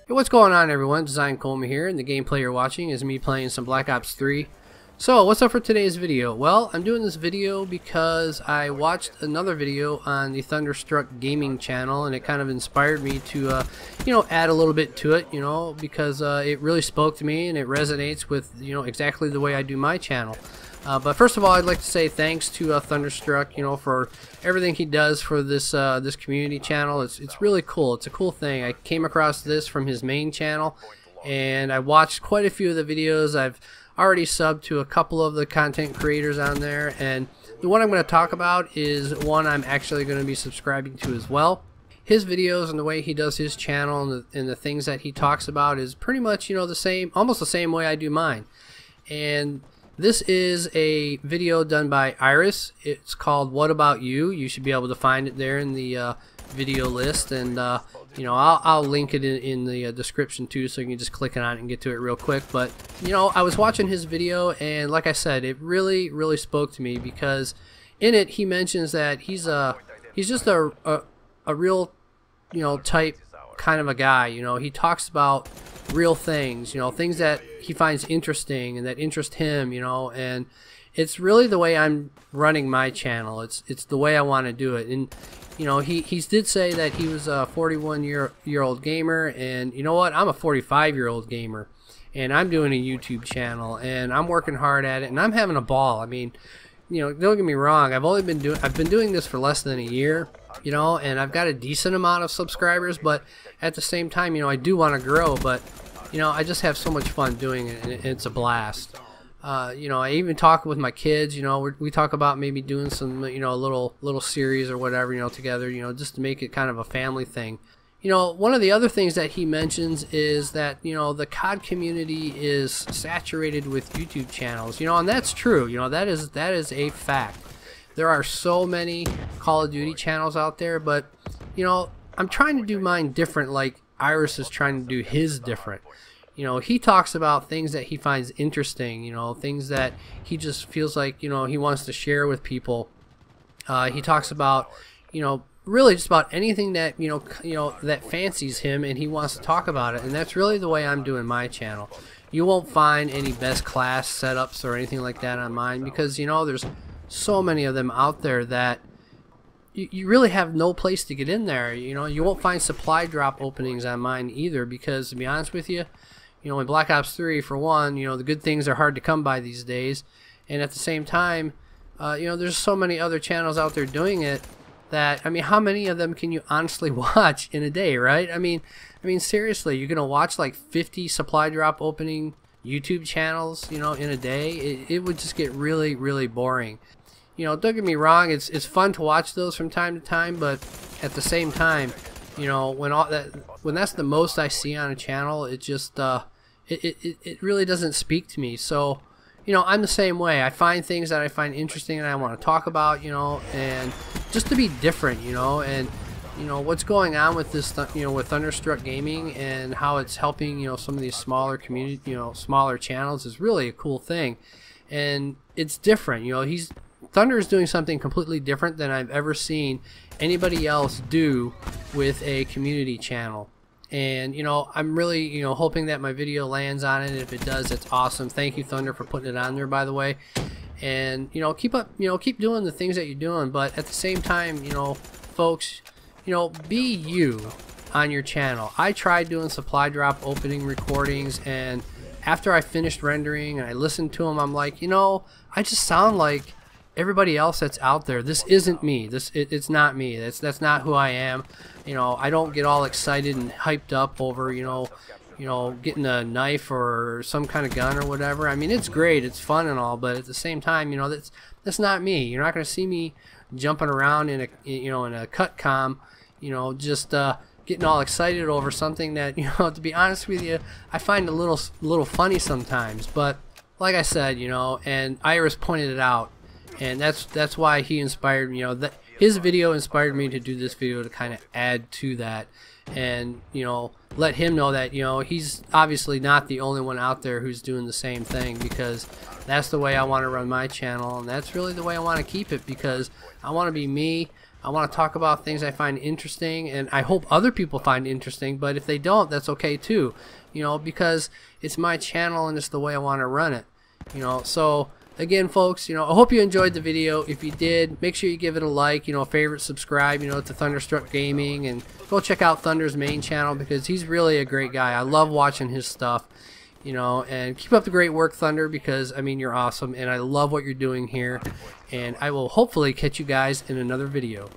Hey, what's going on, everyone? Design Colma here, and the gameplay you're watching is me playing some Black Ops 3. So, what's up for today's video? Well, I'm doing this video because I watched another video on the ThunderStruckGaming channel, and it kind of inspired me to, add a little bit to it, because it really spoke to me, and it resonates with, exactly the way I do my channel. But first of all, I'd like to say thanks to Thunderstruck, for everything he does for this this community channel. It's really cool. It's a cool thing. I came across this from his main channel, and I watched quite a few of the videos. I've already subbed to a couple of the content creators on there, and the one I'm going to talk about is one I'm actually going to be subscribing to as well. His videos and the way he does his channel and the things that he talks about is pretty much, the same, almost the same way I do mine. And this is a video done by Iris. It's called What About You? You should be able to find it there in the video list, and I'll link it in the description too, so you can just click on it and get to it real quick. But I was watching his video, and like I said, it really spoke to me, because in it he mentions that he's just a real type kind of a guy. He talks about real things, things that he finds interesting and that interest him, and it's really the way I'm running my channel. It's the way I want to do it. And he did say that he was a 41-year-old gamer, and you know what, I'm a 45-year-old gamer, and I'm doing a YouTube channel, and I'm working hard at it, and I'm having a ball. I mean, don't get me wrong, I've been doing this for less than a year, and I've got a decent amount of subscribers, but at the same time, I do want to grow, but I just have so much fun doing it, and it's a blast. I even talk with my kids. We talk about maybe doing some a little series or whatever, together, just to make it kind of a family thing. One of the other things that he mentions is that the COD community is saturated with YouTube channels, and that's true. That is a fact. There are so many Call of Duty channels out there, but I'm trying to do mine different, like Iris is trying to do his different. He talks about things that he finds interesting, things that he just feels like, he wants to share with people. He talks about, really just about anything that, that fancies him, and he wants to talk about it. And that's really the way I'm doing my channel. You won't find any best class setups or anything like that on mine, because, there's so many of them out there that you really have no place to get in there. You won't find supply drop openings on mine either, because to be honest with you, in Black Ops 3, for one, the good things are hard to come by these days, and at the same time, there's so many other channels out there doing it that, how many of them can you honestly watch in a day, right? I mean seriously, you're gonna watch like 50 supply drop opening YouTube channels, in a day? It would just get really boring. Don't get me wrong, it's fun to watch those from time to time, but at the same time, when that's the most I see on a channel, it just it really doesn't speak to me. So I'm the same way. I find things that I find interesting and I want to talk about, and just to be different, and what's going on with this, with Thunderstruck Gaming, and how it's helping, some of these smaller community, smaller channels, is really a cool thing. And it's different. Thunder is doing something completely different than I've ever seen anybody else do with a community channel. And I'm really hoping that my video lands on it, and if it does, it's awesome. Thank you, Thunder, for putting it on there, by the way. And keep up, keep doing the things that you're doing, but at the same time, folks, be you on your channel. I tried doing supply drop opening recordings, and after I finished rendering and I listened to them, I'm like, I just sound like everybody else that's out there. This isn't me. It's not me. That's not who I am. I don't get all excited and hyped up over getting a knife or some kind of gun or whatever. It's great, it's fun and all, but at the same time, that's not me. You're not going to see me jumping around in a cut com, just getting all excited over something that, to be honest with you, I find a little funny sometimes. But like I said, and Iris pointed it out, and that's why he inspired me. That his video inspired me to do this video, to kind of add to that, and let him know that he's obviously not the only one out there who's doing the same thing, because that's the way I want to run my channel, and that's really the way I want to keep it, because I want to be me. I want to talk about things I find interesting, and I hope other people find interesting, but if they don't, that's okay too, you know, because it's my channel and it's the way I want to run it, you know. So again, folks, you know, I hope you enjoyed the video. If you did, make sure you give it a like, you know, favorite, subscribe, you know, to ThunderStruckGaming, and go check out Thunder's main channel because he's really a great guy. I love watching his stuff, you know, and keep up the great work, Thunder, because I mean, you're awesome and I love what you're doing here, and I will hopefully catch you guys in another video.